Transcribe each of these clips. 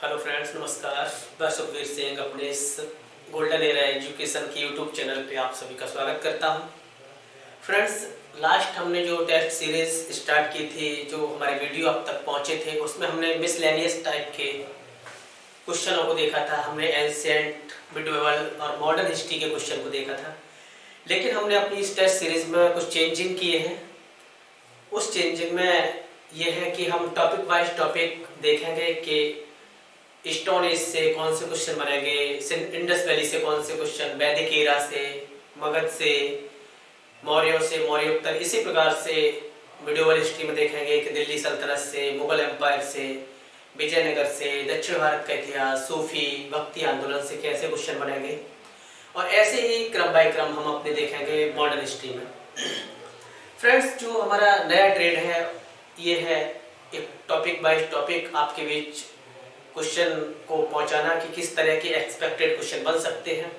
Hello friends, नमस्कार। मैं सुखवीर सिंह अपने इस गोल्डन एरा एजुकेशन की यूट्यूब चैनल पे आप सभी का स्वागत करता हूं। फ्रेंड्स, लास्ट हमने जो टेस्ट सीरीज स्टार्ट की थी, जो हमारे वीडियो अब तक पहुंचे थे, उसमें हमने मिसलेनियस टाइप के क्वेश्चनों को देखा था। हमने एंशिएंट, मिडिवल और मॉडर्न हिस्ट्री के क्वेश्चन को देखा था। लेकिन हमने अपनी इस टेस्ट सीरीज में कुछ चेंजिंग किए हैं। उस चेंजिंग में यह है कि हम टॉपिक वाइज टॉपिक देखेंगे कि स्टोन एज से कौन से क्वेश्चन बनेंगे, इंडस वैली से कौन से क्वेश्चन, वैदिक एरा से, मगध से, मौर्यों से, मौर्योत्तर, इसी प्रकार से मिडिवल हिस्ट्री में देखेंगे कि दिल्ली सल्तनत से, मुगल एम्पायर से, विजयनगर से, दक्षिण भारत का इतिहास, सूफी भक्ति आंदोलन से कैसे क्वेश्चन बनेंगे। और ऐसे ही क्रम बाय क्रम हम अपने देखेंगे मॉडर्न हिस्ट्री में। फ्रेंड्स, जो हमारा नया ट्रेंड है ये है एक टॉपिक बाय टॉपिक आपके बीच क्वेश्चन को पहुंचाना कि किस तरह के एक्सपेक्टेड क्वेश्चन बन सकते हैं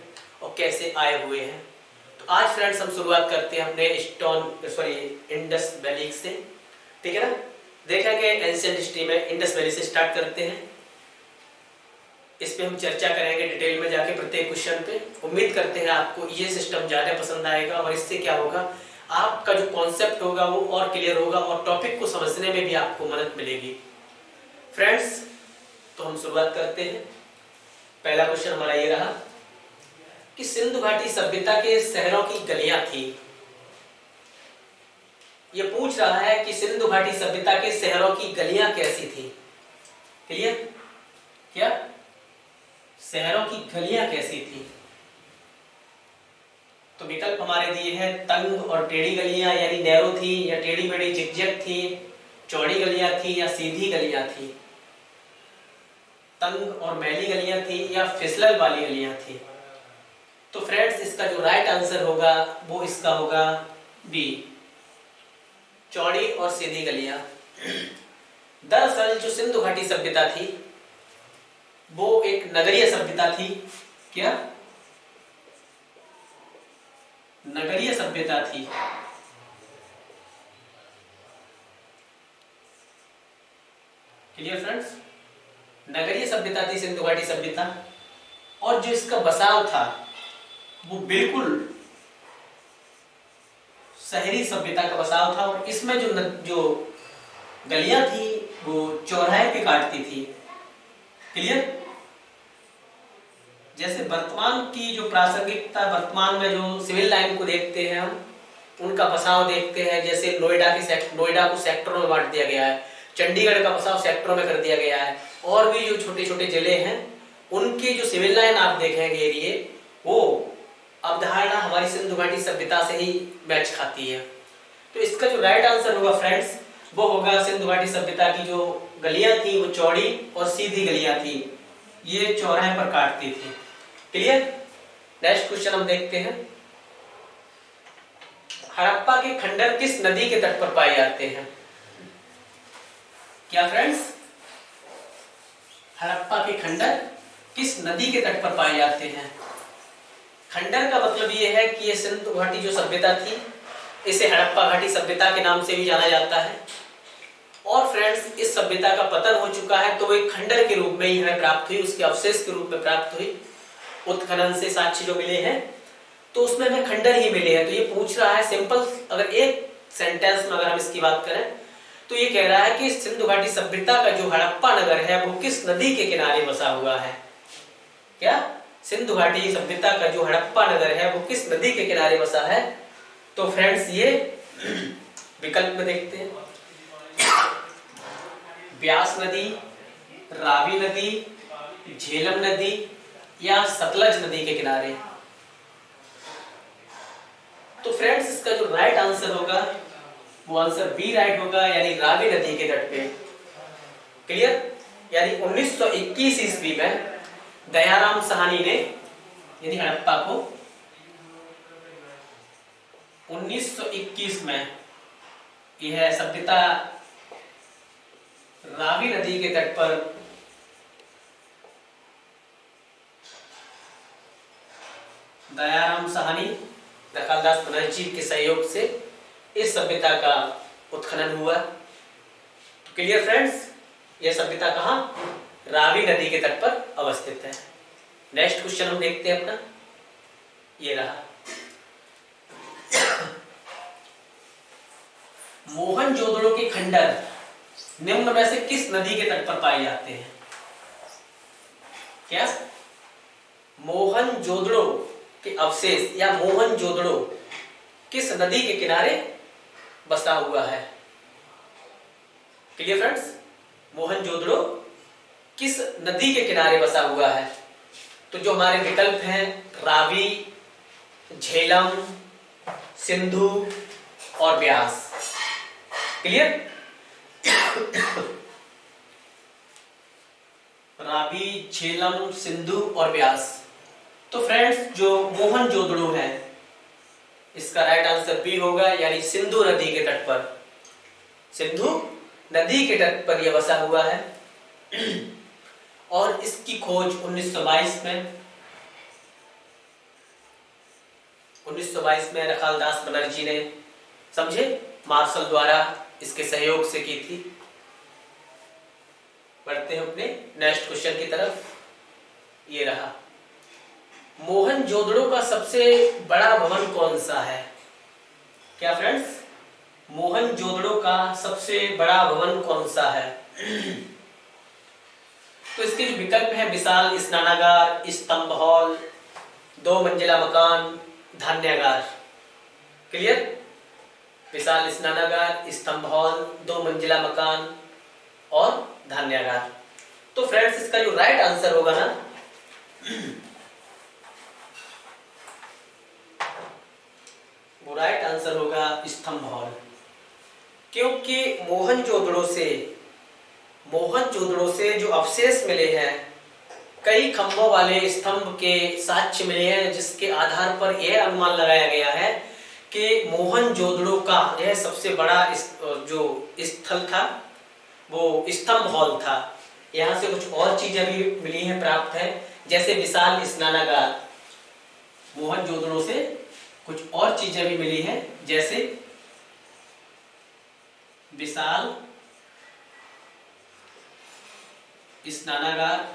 और कैसे आए हुए हैं। तो आज फ्रेंड्स हम शुरुआत करते हैं अपने इंडस वैली से, ठीक है ना। देखेंगे एंशिएंट हिस्ट्री में इंडस वैली से स्टार्ट करते हैं। इस पे हम चर्चा करेंगे डिटेल में जाके प्रत्येक क्वेश्चन पे। उम्मीद करते हैं आपको ये सिस्टम ज़्यादा पसंद आएगा और इससे क्या होगा, आपका जो कॉन्सेप्ट होगा वो और क्लियर होगा और टॉपिक को समझने में भी आपको मदद मिलेगी। फ्रेंड्स, तो हम शुरुआत करते हैं। पहला क्वेश्चन हमारा ये रहा कि सिंधु घाटी सभ्यता के शहरों की गलियां थी। ये पूछ रहा है कि सिंधु घाटी सभ्यता के शहरों की गलियां कैसी थी। क्लियर? क्या शहरों की गलियां कैसी थी? तो विकल्प हमारे दिए हैं तंग और टेढ़ी गलियां, यानी नैरो थी या टेढ़ी मेढ़ी जिगजैग थी, चौड़ी गलियां थी या सीधी गलियां थी, तंग और मैली गलियां थी या फिसलन वाली गलियां थी। तो फ्रेंड्स, इसका जो राइट आंसर होगा वो इसका होगा बी, चौड़ी और सीधी गलियां। दरअसल जो सिंधु घाटी सभ्यता थी वो एक नगरीय सभ्यता थी। क्या? नगरीय सभ्यता थी। Clear friends? नगरीय सभ्यता थी सिंधु घाटी सभ्यता, और जो इसका बसाव था वो बिल्कुल शहरी सभ्यता का बसाव था। और इसमें जो गलियां थी वो चौराहे पे काटती थी। क्लियर? जैसे वर्तमान की जो प्रासंगिकता, वर्तमान में जो सिविल लाइन को देखते हैं हम, उनका बसाव देखते हैं। जैसे नोएडा को सेक्टरों में बांट दिया गया है, चंडीगढ़ का बसाव सेक्टरों में कर दिया गया है, और भी जो छोटे छोटे जिले हैं उनकी जो सिविल लाइन आप देखेंगे एरिए, वो अवधारणा हमारी सिंधु घाटी सभ्यता से ही मैच खाती है। तो इसका जो राइट आंसर होगा फ्रेंड्स वो होगा सिंधु घाटी सभ्यता की जो गलियां थी वो चौड़ी और सीधी गलियां थी, ये चौराहे पर काटती थी। क्लियर? नेक्स्ट क्वेश्चन हम देखते हैं। हड़प्पा के खंडर किस नदी के तट पर पाए जाते हैं? क्या फ्रेंड्स? हड़प्पा के खंडर किस नदी के तट पर पाए जाते हैं? खंडर का मतलब ये है कि ये सिंधु घाटी जो सभ्यता थी इसे हड़प्पा घाटी सभ्यता के नाम से भी जाना जाता है। और फ्रेंड्स, इस सभ्यता का पतन हो चुका है तो वो एक खंडर के रूप में ही हमें प्राप्त हुई, उसके अवशेष के रूप में प्राप्त हुई। उत्खनन से साक्ष्य जो मिले हैं तो उसमें हमें खंडर ही मिले हैं। तो ये पूछ रहा है सिंपल, अगर एक सेंटेंस में अगर हम इसकी बात करें तो ये कह रहा है कि सिंधु घाटी सभ्यता का जो हड़प्पा नगर है वो किस नदी के किनारे बसा हुआ है। क्या? सिंधु घाटी सभ्यता का जो हड़प्पा नगर है वो किस नदी के किनारे बसा है? तो फ्रेंड्स, ये विकल्प में देखते हैं। ब्यास नदी, रावी नदी, झेलम नदी या सतलज नदी के किनारे। तो फ्रेंड्स, इसका जो राइट आंसर होगा वो आंसर बी राइट होगा, यानी रावी नदी के तट पे। क्लियर? यानी 1921 ईस्वी में दयाराम साहनी ने, यानी हड़प्पा को 1921 में यह सभ्यता रावी नदी के तट पर दयाराम साहनी, दयालदास बनर्जी के सहयोग से इस सभ्यता का उत्खनन हुआ। Clear friends? यह सभ्यता कहाँ? रावी नदी के तट पर अवस्थित है। नेक्स्ट क्वेश्चन हम देखते हैं अपना, ये रहा। मोहनजोदड़ो के खंडर निम्न में से किस नदी के तट पर पाए जाते हैं? क्या मोहनजोदड़ो के अवशेष या मोहनजोदड़ो किस नदी के किनारे बसा हुआ है? क्लियर फ्रेंड्स, मोहनजोदड़ो किस नदी के किनारे बसा हुआ है? तो जो हमारे विकल्प हैं रावी, झेलम, सिंधु और ब्यास। क्लियर, रावी, झेलम, सिंधु और ब्यास। तो फ्रेंड्स जो मोहनजोदड़ो है इसका राइट आंसर बी होगा, यानी सिंधु नदी के तट पर। सिंधु नदी के तट पर यह बसा हुआ है और इसकी खोज 1922 में रखालदास बनर्जी ने समझे मार्शल द्वारा इसके सहयोग से की थी। बढ़ते हैं अपने नेक्स्ट क्वेश्चन की तरफ, ये रहा। मोहनजोदड़ो का सबसे बड़ा भवन कौन सा है? क्या फ्रेंड्स, मोहनजोदड़ो का सबसे बड़ा भवन कौन सा है? तो इसके जो विकल्प है विशाल स्नानागार, स्तंभ हॉल, 2 मंजिला मकान, धान्यागार। क्लियर, विशाल स्नानागार, स्तंभ हॉल, 2 मंजिला मकान और धान्यागार। तो फ्रेंड्स इसका जो राइट आंसर होगा ना, वो राइट आंसर होगा स्तंभ हॉल। क्योंकि मोहनजोदड़ो से जो अवशेष मिले हैं, कई खंभों वाले स्तंभ के साक्ष्य मिले हैं, जिसके आधार पर यह अनुमान लगाया गया है कि मोहनजोदड़ो का यह सबसे बड़ा जो स्थल था वो स्तंभ हॉल था। यहाँ से कुछ और चीजें भी मिली हैं, प्राप्त है, जैसे विशाल स्नानागार। मोहनजोदड़ो से कुछ और चीजें भी मिली हैं, जैसे विशाल स्नानागार,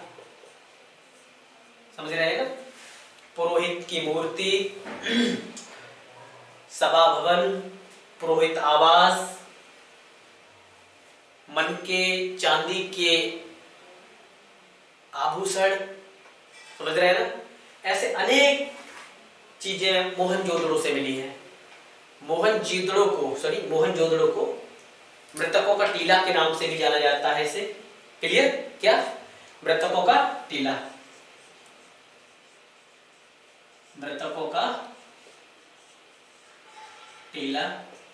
समझ रहे हैं ना, पुरोहित की मूर्ति, सभा भवन, पुरोहित आवास, मन के चांदी के आभूषण, समझ रहे हैं ना। ऐसे अनेक चीजें मोहनजोदड़ो से मिली हैं। मोहनजोदड़ो को मृतकों का टीला के नाम से भी जाना जाता है इसे। क्लियर, क्या मृतकों का टीला, मृतकों का टीला।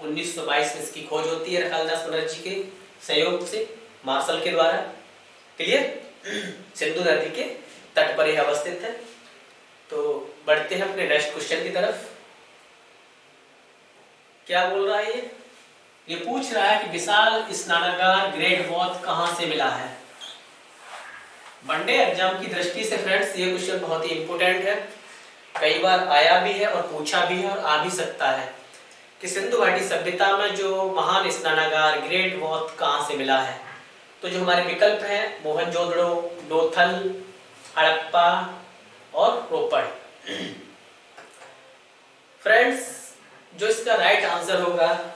1922 में इसकी खोज होती है रखालदास बनर्जी के सहयोग से, मार्शल के द्वारा। क्लियर, सिंधु नदी के तट पर यह अवस्थित है। तो बढ़ते हैं अपने नेक्स्ट क्वेश्चन की तरफ। क्या बोल रहा है ये पूछ रहा है कि विशाल स्नानागार ग्रेट वॉथ कहां से मिला है? वनडे एग्जाम की दृष्टि से फ्रेंड्स ये क्वेश्चन बहुत ही इंपोर्टेंट है, कई बार आया भी है और पूछा भी है और आ भी सकता है कि सिंधु घाटी सभ्यता में जो महान स्नानागार ग्रेट वॉथ कहां से मिला है। तो जो हमारे विकल्प हैं मोहनजोदड़ो, लोथल, हड़प्पा और रोपड़। फ्रेंड्स जो इसका राइट आंसर होगा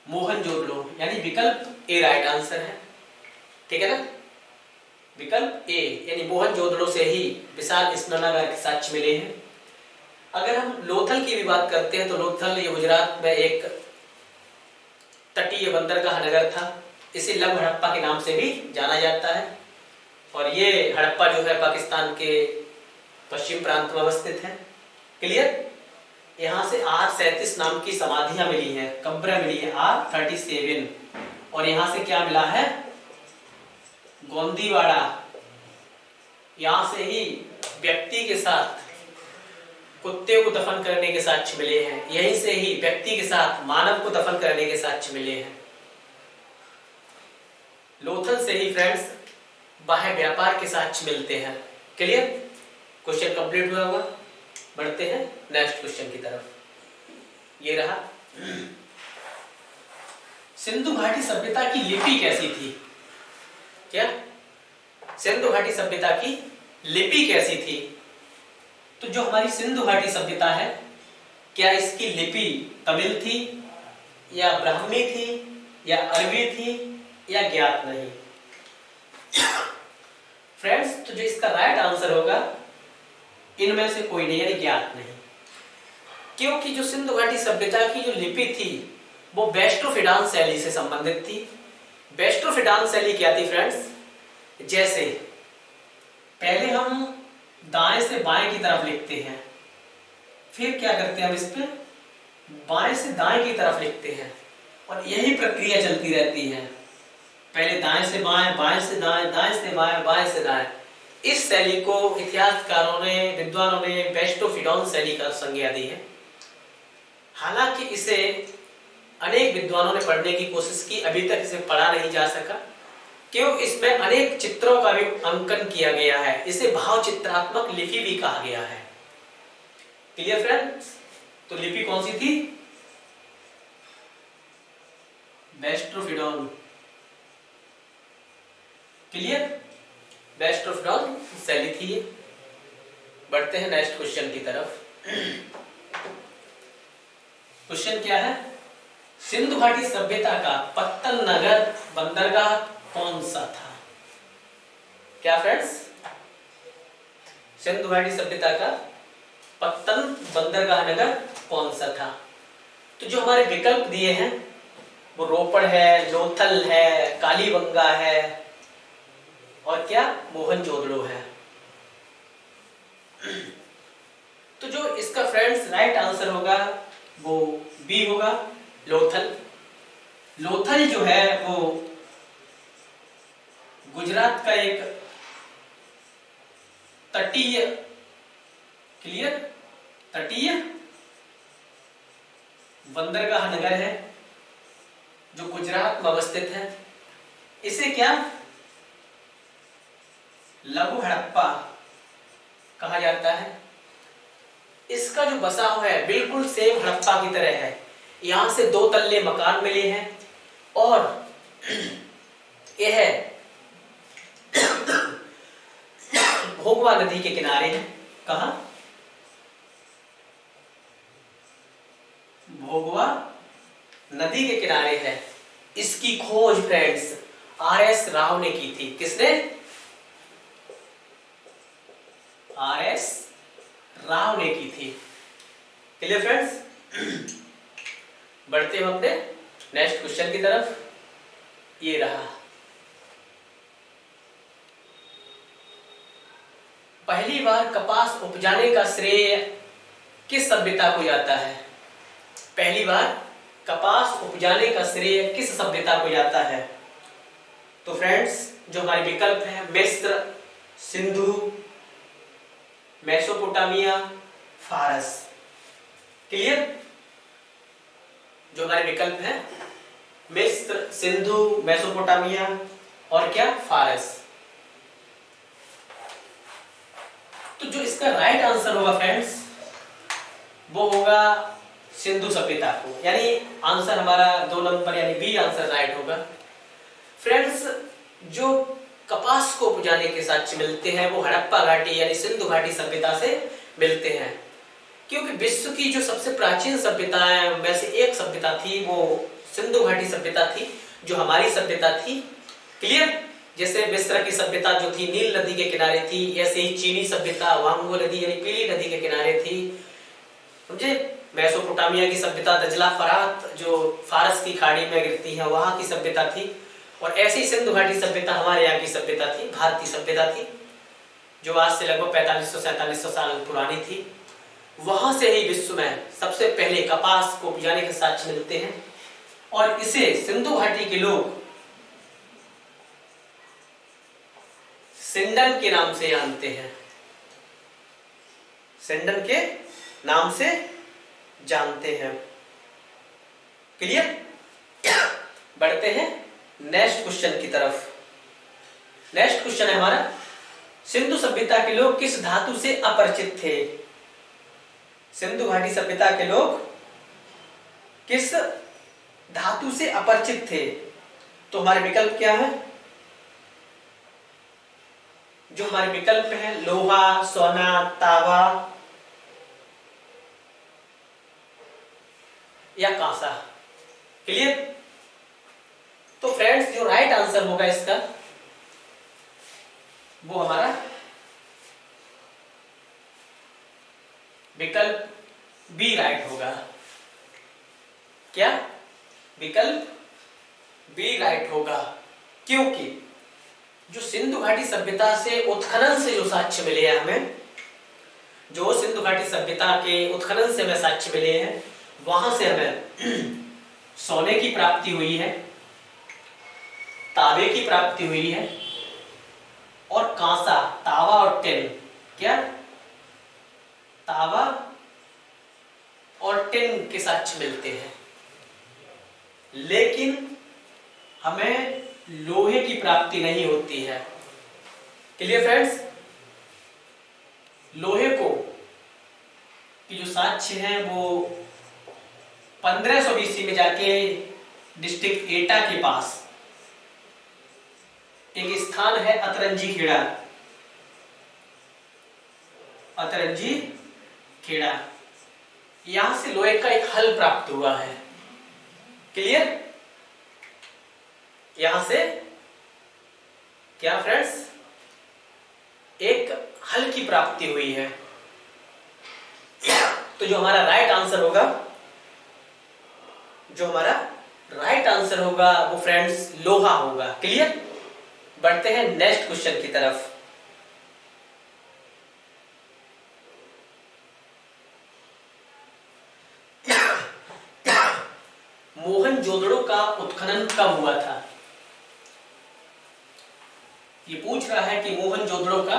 मोहनजोदड़ो, यानी विकल्प ए राइट आंसर है। ठीक है ना, विकल्प ए यानी मोहनजोदड़ो से ही विशाल स्नानागार के साक्ष्य मिले हैं। अगर हम लोथल की भी बात करते हैं तो लोथल ये गुजरात में एक तटीय बंदरगाह नगर था, इसे लव हड़प्पा के नाम से भी जाना जाता है। और ये हड़प्पा जो है पाकिस्तान के पश्चिम प्रांत में अवस्थित है। क्लियर, यहाँ से R37 नाम की समाधियां मिली हैं, कब्र मिली है R37, और यहाँ से क्या मिला है गोंदीवाड़ा। यहाँ से ही व्यक्ति के साथ कुत्ते को दफन करने के साक्ष्य मिले हैं, यहीं से ही व्यक्ति के साथ मानव को दफन करने के साक्ष्य मिले हैं। लोथल से ही फ्रेंड्स बाह्य व्यापार के साक्ष्य मिलते हैं। क्लियर, क्वेश्चन कंप्लीट हुआ होगा। बढ़ते हैं नेक्स्ट क्वेश्चन की तरफ, ये रहा। सिंधु घाटी सभ्यता की लिपि कैसी थी? क्या सिंधु घाटी सभ्यता की लिपि कैसी थी? तो जो हमारी सिंधु घाटी सभ्यता है, क्या इसकी लिपि तमिल थी या ब्राह्मी थी या अरबी थी या ज्ञात नहीं? फ्रेंड्स, तो जो इसका राइट आंसर होगा इनमें से कोई नहीं, यानी ज्ञात नहीं। क्योंकि जो सिंधु घाटी सभ्यता की जो लिपि थी वो वेस्ट्रोफिडान शैली से संबंधित थी। वेस्ट्रोफिडान शैली क्या थी फ्रेंड्स? जैसे पहले हम दाएं से बाएं की तरफ लिखते हैं, फिर क्या करते हैं हम इस पे बाएं से दाएं की तरफ लिखते हैं, और यही प्रक्रिया चलती रहती है। पहले दाएं से बाएं, बाएं से दाएं, दाएं से बाएं, बाएं से दाएं। इस शैली को इतिहासकारों ने, विद्वानों ने वेस्ट्रोफिडान शैली का संज्ञा दी है। हालांकि इसे अनेक विद्वानों ने पढ़ने की कोशिश की, अभी तक इसे पढ़ा नहीं जा सका, क्यों इसमें अनेक चित्रों का भी अंकन किया गया है। इसे भाव चित्रात्मक लिपि भी कहा गया है। Clear friends? तो लिपि कौन सी थी? वेस्ट्रोफिडान। क्लियर? वेस्ट्रोफिडान शैली थी ये। बढ़ते हैं नेक्स्ट क्वेश्चन की तरफ। क्वेश्चन क्या है? सिंधु घाटी सभ्यता का पत्तन नगर बंदरगाह कौन सा था? क्या फ्रेंड्स? सिंधु घाटी सभ्यता का पत्तन बंदरगाह नगर कौन सा था? तो जो हमारे विकल्प दिए हैं वो रोपड़ है, लोथल है, कालीबंगा है और क्या मोहनजोदड़ो है। तो जो इसका फ्रेंड्स राइट आंसर होगा वो बी होगा, लोथल। लोथल जो है वो गुजरात का एक तटीय, क्लियर, तटीय बंदरगाह नगर है जो गुजरात में अवस्थित है। इसे क्या लघु हड़प्पा कहा जाता है। इसका जो बसाव है बिल्कुल सेम हड़प्पा की तरह है। यहां से 2 तल्ले मकान मिले हैं और यह भोगवा नदी के किनारे है। कहां? भोगवा नदी के किनारे है। इसकी खोज फ्रेंड्स आर.एस. राव ने की थी। किसने? आर.एस. राव ने की थी। Clear friends? बढ़ते हैं अपने नेक्स्ट क्वेश्चन की तरफ। ये रहा, पहली बार कपास उपजाने का श्रेय किस सभ्यता को जाता है? पहली बार कपास उपजाने का श्रेय किस सभ्यता को जाता है? तो फ्रेंड्स जो हमारे विकल्प है मिस्र, सिंधु, मेसोपोटामिया, फारस। क्लियर? जो हमारे विकल्प है मिस्र, सिंधु, मेसोपोटामिया और क्या फारस। तो जो इसका राइट आंसर होगा फ्रेंड्स वो होगा सिंधु सभ्यता को, यानी आंसर हमारा 2 नंबर यानी बी आंसर राइट होगा। फ्रेंड्स जो कपास को उपजाने के साक्ष्य मिलते हैं वो हड़प्पा घाटी यानी सिंधु घाटी सभ्यता से मिलते हैं, क्योंकि विश्व की जो सबसे प्राचीन सभ्यताएं में से एक सभ्यता थी वो सिंधु घाटी सभ्यता थी, जो हमारी सभ्यता थी। क्लियर? जैसे मिस्र की सभ्यता जो थी नील नदी के किनारे थी, ऐसे ही चीनी सभ्यता वांगो नदी यानी पीली नदी के किनारे थी। समझे? मेसोपोटामिया की सभ्यता दजला फरात जो फारस की खाड़ी में गिरती है वहां की सभ्यता थी, और ऐसी सिंधु घाटी सभ्यता हमारे यहाँ की सभ्यता थी, भारतीय सभ्यता थी, जो आज से लगभग 4500-4700 साल पुरानी थी। वहां से ही विश्व में सबसे पहले कपास को उपजाने के साक्ष्य मिलते हैं, और इसे सिंधु घाटी के लोग सिंडन के नाम से जानते हैं। सिंडन के नाम से जानते हैं। क्लियर? बढ़ते हैं नेक्स्ट क्वेश्चन की तरफ। नेक्स्ट क्वेश्चन है हमारा, सिंधु सभ्यता के लोग किस धातु से अपरिचित थे? सिंधु घाटी सभ्यता के लोग किस धातु से अपरिचित थे? तो हमारे विकल्प क्या है? जो हमारे विकल्प हैं लोहा, सोना, तांबा या कांसा। क्लियर? तो फ्रेंड्स जो राइट आंसर होगा इसका वो हमारा विकल्प बी राइट होगा। क्या? विकल्प बी राइट होगा, क्योंकि जो सिंधु घाटी सभ्यता से उत्खनन से जो साक्ष्य मिले हैं हमें, जो सिंधु घाटी सभ्यता के उत्खनन से हमें साक्ष्य मिले हैं, वहां से हमें सोने की प्राप्ति हुई है, तांबे की प्राप्ति हुई है और कांसा, तांबा और टिन, क्या तांबा और टिन के साक्ष्य मिलते हैं। लेकिन हमें लोहे की प्राप्ति नहीं होती है। Clear friends? लोहे को की जो साक्ष्य हैं वो 1500 BC में जाके डिस्ट्रिक्ट एटा के पास एक स्थान है अतरंजी खेड़ा, अतरंजी खेड़ा, यहां से लोहे का एक हल प्राप्त हुआ है। क्लियर? यहां से क्या फ्रेंड्स, एक हल की प्राप्ति हुई है। तो जो हमारा राइट आंसर होगा, जो हमारा राइट आंसर होगा वो फ्रेंड्स लोहा होगा। क्लियर? बढ़ते हैं नेक्स्ट क्वेश्चन की तरफ। मोहनजोदड़ो का उत्खनन कब हुआ था? ये पूछ रहा है कि मोहनजोदड़ो का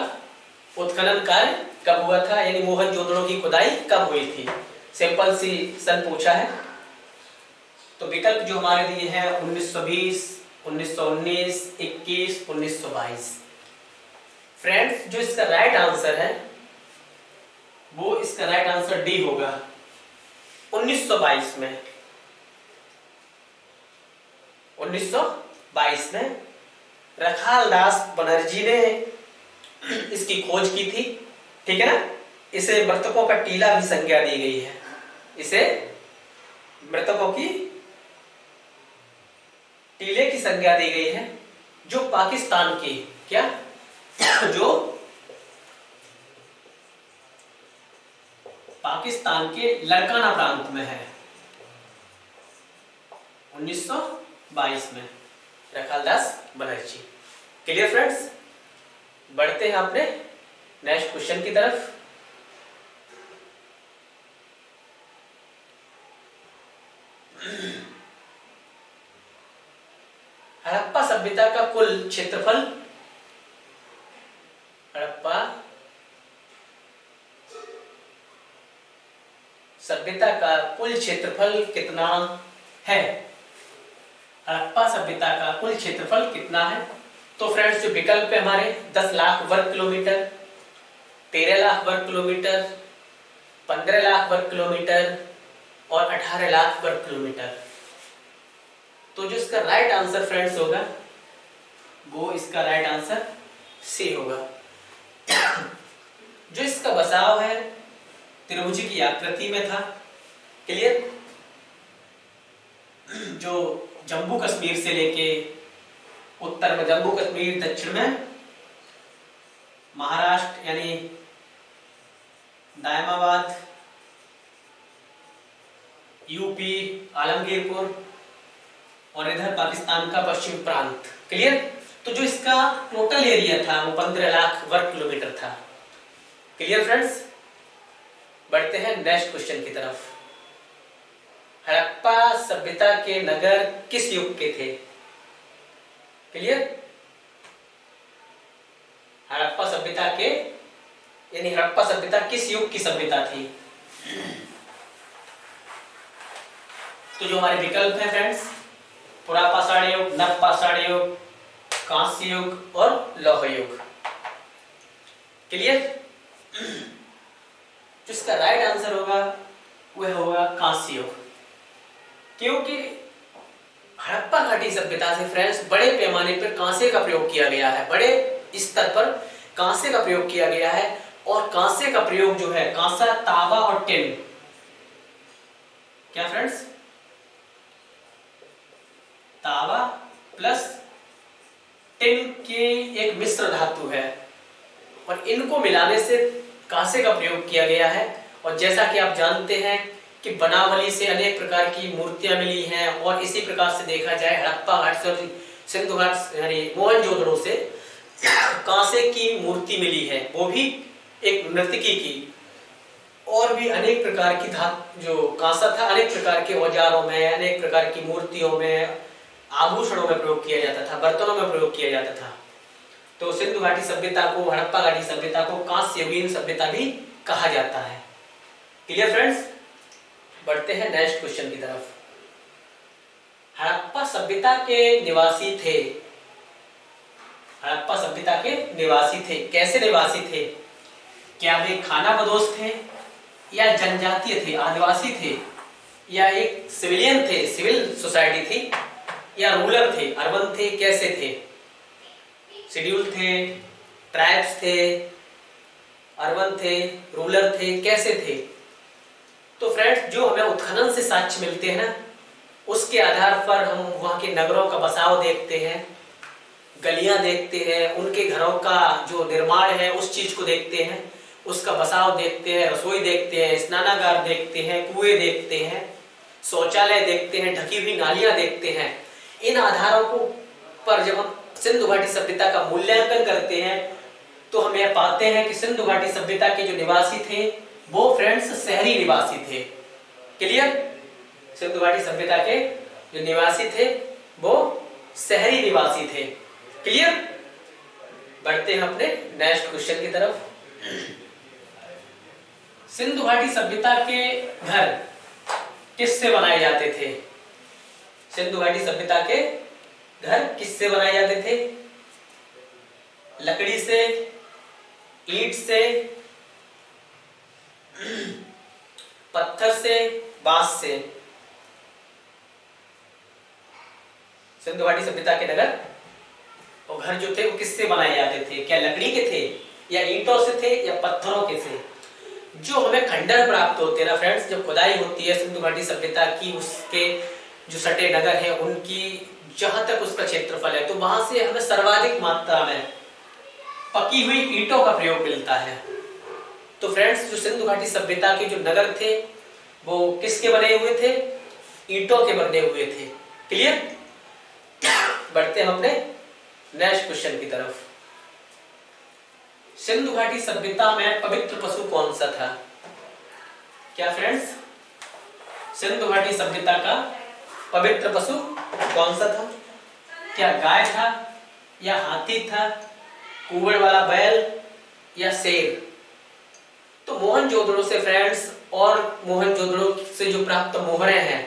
उत्खनन कार्य कब हुआ था, यानी मोहनजोदड़ो की खुदाई कब हुई थी। सिंपल सी सन पूछा है। तो विकल्प जो हमारे दिए हैं 1920, 1919, 21, 1922। फ्रेंड्स जो इसका राइट आंसर है वो इसका राइट आंसर डी होगा, 1922 में। 1922 में रखाल दास बनर्जी ने इसकी खोज की थी। ठीक है ना? इसे मृतकों का टीला भी संज्ञा दी गई है। इसे मृतकों की टीले की संज्ञा दी गई है, जो पाकिस्तान की क्या जो पाकिस्तान के लड़काना प्रांत में है। 1922 में रखालदास बनर्जी। Clear friends? बढ़ते हैं अपने नेक्स्ट क्वेश्चन की तरफ। हड़प्पा सभ्यता का कुल क्षेत्रफल, हड़प्पा सभ्यता का कुल क्षेत्रफल कितना है? हड़प्पा सभ्यता का कुल क्षेत्रफल कितना है? तो फ्रेंड्स जो विकल्प है हमारे 10 लाख वर्ग किलोमीटर, 13 लाख वर्ग किलोमीटर, 15 लाख वर्ग किलोमीटर और 18 लाख वर्ग किलोमीटर। तो जो इसका राइट आंसर फ्रेंड्स होगा वो इसका राइट आंसर सी होगा। जो इसका बसाव है त्रिभुज की आकृति में था। क्लियर? जो जम्मू कश्मीर से लेके उत्तर में जम्मू कश्मीर, दक्षिण में महाराष्ट्र यानी दायमाबाद, यूपी आलमगीरपुर और इधर पाकिस्तान का पश्चिम प्रांत। क्लियर? तो जो इसका टोटल एरिया था वो 15 लाख वर्ग किलोमीटर था। Clear friends? बढ़ते हैं नेक्स्ट क्वेश्चन की तरफ। हड़प्पा सभ्यता के नगर किस युग के थे? क्लियर? हड़प्पा सभ्यता के यानी हड़प्पा सभ्यता किस युग की सभ्यता थी? तो जो हमारे विकल्प हैं फ्रेंड्स, पुरापाषाण युग, नवपाषाण युग, कांस्य युग और लौह युग। क्लियर? जो इसका राइट आंसर होगा वह होगा कांस्य युग, क्योंकि हड़प्पा घाटी सभ्यता से फ्रेंड्स बड़े पैमाने पर कांसे का प्रयोग किया गया है, बड़े स्तर पर कांसे का प्रयोग किया गया है। और कांसे का प्रयोग जो है, कांसा, तांबा और टिन, क्या फ्रेंड्स, तांबा प्लस टिन के एक मिश्र धातु है और इनको मिलाने से कांसे का प्रयोग किया गया है। और जैसा कि आप जानते हैं कि बनावली से अनेक प्रकार की मूर्तियां मिली हैं और इसी प्रकार से देखा जाए हड़प्पा घाट से, सिंधु घाट यानी मोहनजोदड़ो से कांसे की मूर्ति मिली है, वो भी एक नर्तकी की। और भी अनेक प्रकार की धातु, जो कांसा था अनेक प्रकार के औजारों में, अनेक प्रकार की मूर्तियों में, आभूषणों में प्रयोग किया जाता था, बर्तनों में प्रयोग किया जाता था। तो सिंधु घाटी सभ्यता को, हड़प्पा घाटी सभ्यता को कांस्य युगीन सभ्यता भी कहा जाता है। Clear friends? बढ़ते हैं नेक्स्ट क्वेश्चन की तरफ। हड़प्पा सभ्यता के निवासी थे, हड़प्पा सभ्यता के निवासी थे, कैसे निवासी थे? क्या वे खानाबदोश थे या जनजातीय थे, आदिवासी थे, या एक सिविलियन थे, सिविल सोसाइटी थी, या रूलर थे, अर्बन थे, कैसे थे? शेड्यूल थे, ट्राइब्स थे, अर्बन थे, रूलर थे, कैसे थे? तो फ्रेंड्स, जो हमें उत्खनन से साक्ष्य मिलते हैं ना, उसके आधार पर हम वहाँ के नगरों का बसाव देखते हैं, गलियां देखते हैं, उनके घरों का जो निर्माण है उस चीज को देखते हैं, उसका बसाव देखते हैं, रसोई देखते हैं, स्नानागार देखते हैं, कुएं देखते हैं, शौचालय देखते हैं, ढकी हुई नालियां देखते हैं। इन आधारों को पर जब हम सिंधु घाटी सभ्यता का मूल्यांकन करते हैं तो हम यह पाते हैं कि सिंधु घाटी सभ्यता के जो निवासी थे वो फ्रेंड्स शहरी निवासी थे। क्लियर? सिंधु घाटी सभ्यता के जो निवासी थे वो शहरी निवासी थे। क्लियर? बढ़ते हैं अपने नेक्स्ट क्वेश्चन की तरफ। सिंधु घाटी सभ्यता के घर किससे बनाए जाते थे? सिंधु घाटी सभ्यता के घर किससे बनाए जाते थे? लकड़ी से, ईंट से, पत्थर से, बांस से। सिंधु घाटी सभ्यता के नगर और घर जो थे वो किससे बनाए जाते थे? क्या लकड़ी के थे या ईंटों से थे या पत्थरों के थे? जो हमें खंडर प्राप्त होते हैं ना फ्रेंड्स, जब खुदाई होती है सिंधु घाटी सभ्यता की, उसके जो सटे नगर हैं उनकी जहां तक उसका क्षेत्रफल है, तो वहां से हमें सर्वाधिक मात्रा में पकी हुई ईंटों का प्रयोग मिलता है। तो फ्रेंड्स, जो सिंधु घाटी सभ्यता के जो नगर थे वो किसके बने हुए थे? ईंटों के बने हुए थे। क्लियर? बढ़ते हैं अपने नेक्स्ट क्वेश्चन की तरफ। सिंधु घाटी सभ्यता में पवित्र पशु कौन सा था? क्या फ्रेंड्स, सिंधु घाटी सभ्यता का पवित्र पशु कौन सा था? क्या गाय था या हाथी था, कुबड़ वाला बैल या शेर? तो मोहनजोदड़ो से फ्रेंड्स, और मोहनजोदड़ो से जो प्राप्त मोहरें हैं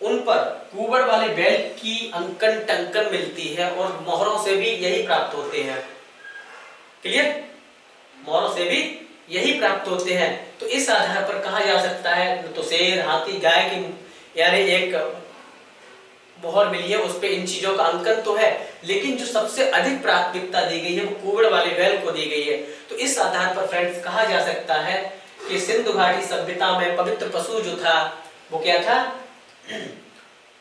उन पर कुबड़ वाले बैल की अंकन टंकन मिलती है और मोहरों से भी यही प्राप्त होते हैं। क्लियर? मोहरों से भी यही प्राप्त होते हैं। तो इस आधार पर कहा जा सकता है तो शेर, हाथी, गाय की यानी एक मोहर मिली है, उस पे इन चीजों का अंकन तो है, लेकिन जो सबसे अधिक प्राथमिकता दी गई है वो कुबड़ वाले बैल को दी गई है। तो इस आधार पर फ्रेंड्स कहा जा सकता है कि सिंधु घाटी सभ्यता में पवित्र पशु जो था वो क्या था?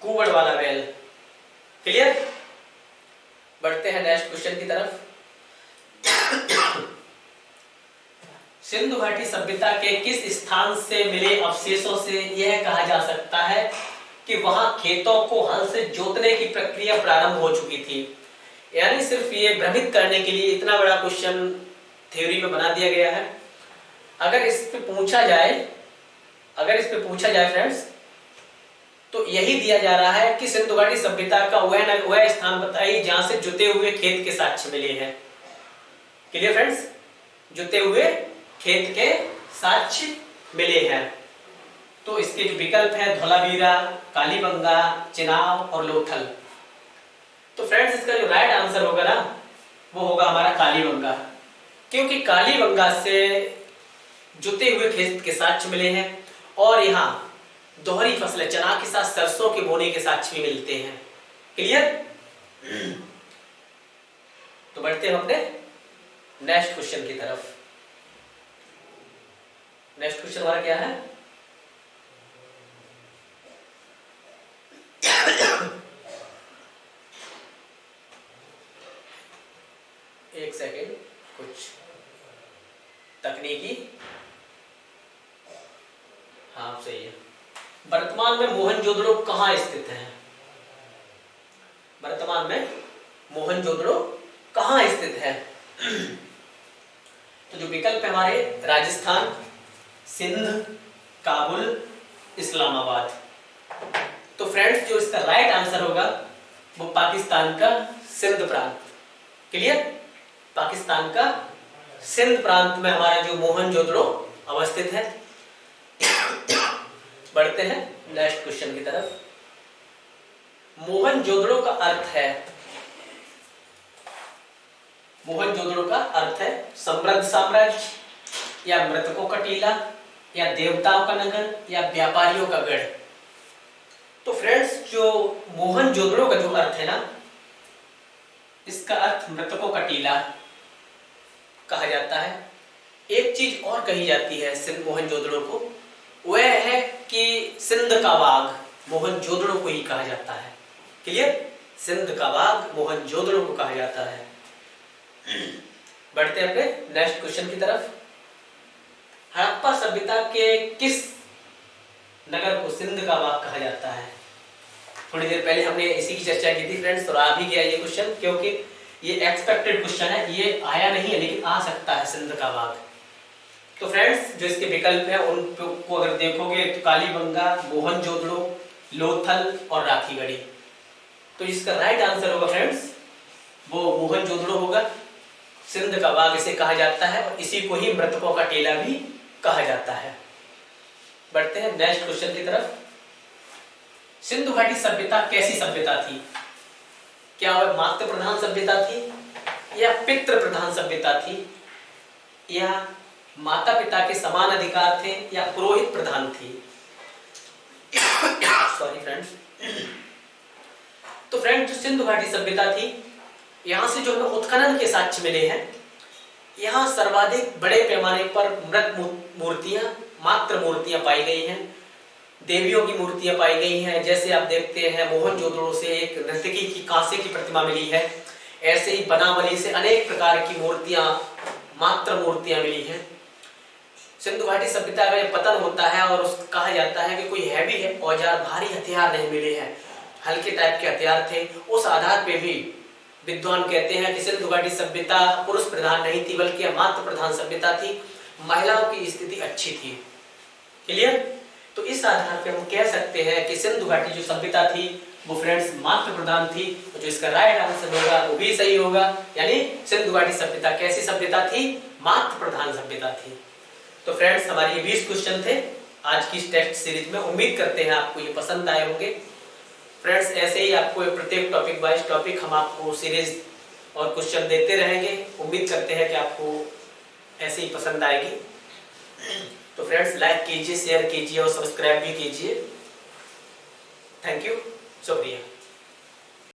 कुबड़ वाला बैल। क्लियर? बढ़ते हैं नेक्स्ट क्वेश्चन की तरफ। सिंधु घाटी सभ्यता के किस स्थान से मिले अवशेषों से यह कहा जा सकता है कि वहां खेतों को हल से जोतने की प्रक्रिया प्रारंभ हो चुकी थी? यानी सिर्फ ये भ्रमित करने के लिए इतना बड़ा क्वेश्चन थ्योरी में बना दिया गया है। अगर इस पे पूछा जाए फ्रेंड्स, तो यही दिया जा रहा है कि सिंधु घाटी सभ्यता का वह स्थान बताइए जहां से जुते हुए खेत के साक्ष्य मिले हैं। Clear friends? जुते हुए खेत के साक्ष्य मिले हैं। तो इसके जो विकल्प है धौलावीरा, कालीबंगा, चिनाब और लोथल। तो फ्रेंड्स, इसका जो राइट आंसर होगा ना वो होगा हमारा कालीबंगा, क्योंकि कालीबंगा से जुते हुए खेत के साक्ष्य मिले हैं और यहाँ दोहरी फसलें चना के साथ सरसों के बोने के साक्ष्य भी मिलते हैं। क्लियर? तो बढ़ते हैं अपने नेक्स्ट क्वेश्चन की तरफ। नेक्स्ट क्वेश्चन हमारा क्या है? एक सेकेंड, कुछ तकनीकी, हाँ सही है। वर्तमान में मोहनजोदड़ो कहाँ स्थित है? वर्तमान में मोहनजोदड़ो कहाँ स्थित है? तो जो विकल्प है हमारे, राजस्थान, सिंध, काबुल, इस्लामाबाद। तो फ्रेंड्स जो इसका राइट आंसर होगा वो पाकिस्तान का सिंध प्रांत। क्लियर? पाकिस्तान का सिंध प्रांत में हमारा जो मोहनजोदड़ो अवस्थित है। बढ़ते हैं नेक्स्ट क्वेश्चन की तरफ। मोहनजोदड़ो का अर्थ है, मोहनजोदड़ो का अर्थ है समृद्ध साम्राज्य या मृतकों का टीला या देवताओं का नगर या व्यापारियों का गढ़। तो फ्रेंड्स जो मोहनजोदड़ो का जो अर्थ है ना, इसका अर्थ मृतकों का टीला कहा जाता है। एक चीज और कही जाती है सिंध मोहनजोदड़ो को, वह है कि सिंध का बाग मोहनजोदड़ो को ही कहा जाता है। क्लियर? सिंध का बाग मोहनजोदड़ो को कहा जाता है। बढ़ते हैं अपने नेक्स्ट क्वेश्चन की तरफ। हड़प्पा सभ्यता के किस नगर को सिंध का बाग कहा जाता है? थोड़ी देर पहले हमने इसी की चर्चा की थी फ्रेंड्स, तो आ भी गया ये क्वेश्चन, क्योंकि ये एक्सपेक्टेड क्वेश्चन है, ये आया नहीं है लेकिन आ सकता है सिंध का बाग। तो फ्रेंड्स जो इसके विकल्प है उनको अगर देखोगे तो कालीबंगा, मोहनजोदड़ो, लोथल और राखीगढ़ी। तो इसका राइट आंसर होगा फ्रेंड्स वो मोहनजोदड़ो होगा। सिंध का बाग इसे कहा जाता है और इसी को ही मृतकों का टीला भी कहा जाता है। बढ़ते हैं नेक्स्ट क्वेश्चन की तरफ। सिंधु घाटी सभ्यता कैसी सभ्यता थी? क्या वह मातृ प्रधान सभ्यता थी या पितृ प्रधान सभ्यता थी या माता पिता के समान अधिकार थे या पुरोहित प्रधान थी? Sorry friends. तो फ्रेंड्स जो सिंधु घाटी सभ्यता थी, यहां से जो हमें उत्खनन के साक्ष्य मिले हैं, यहाँ सर्वाधिक बड़े पैमाने पर मृत मूर्तियां, मात्र मूर्तियां पाई गई हैं। देवियों की मूर्तियां पाई गई हैं। जैसे आप देखते हैं मोहनजोदड़ो से एक नर्तकी की कांसे की प्रतिमा मिली है, ऐसे ही बनावली से अनेक प्रकार की मूर्तियां, मात्र मूर्तियां मिली हैं। सिंधु घाटी सभ्यता का पतन होता है और कहा जाता है कि कोई हैवी औजार, भारी हथियार नहीं मिले हैं, हल्के टाइप के हथियार थे। उस आधार पे भी विद्वान कहते हैं कि सिंधु घाटी सभ्यता पुरुष प्रधान नहीं थी बल्कि मात्र प्रधान सभ्यता थी। महिलाओं की स्थिति अच्छी थी। क्लियर? तो इस आधार पे हम कह सकते हैं कि सिंधु घाटी जो सभ्यता थी वो फ्रेंड्स मात्र प्रधान थी। तो जो इसका राइट आंसर होगा वो भी सही होगा, यानी सिंधु घाटी सभ्यता कैसी सभ्यता थी? मात्र प्रधान सभ्यता थी। तो फ्रेंड्स हमारे ये 20 क्वेश्चन थे आज की टेस्ट सीरीज में। उम्मीद करते हैं आपको ये पसंद आए होंगे। फ्रेंड्स ऐसे ही आपको प्रत्येक टॉपिक वाइज टॉपिक हम आपको सीरीज और क्वेश्चन देते रहेंगे। उम्मीद करते हैं कि आपको ऐसे ही पसंद आएगी। तो फ्रेंड्स लाइक कीजिए, शेयर कीजिए और सब्सक्राइब भी कीजिए। थैंक यू, शुक्रिया।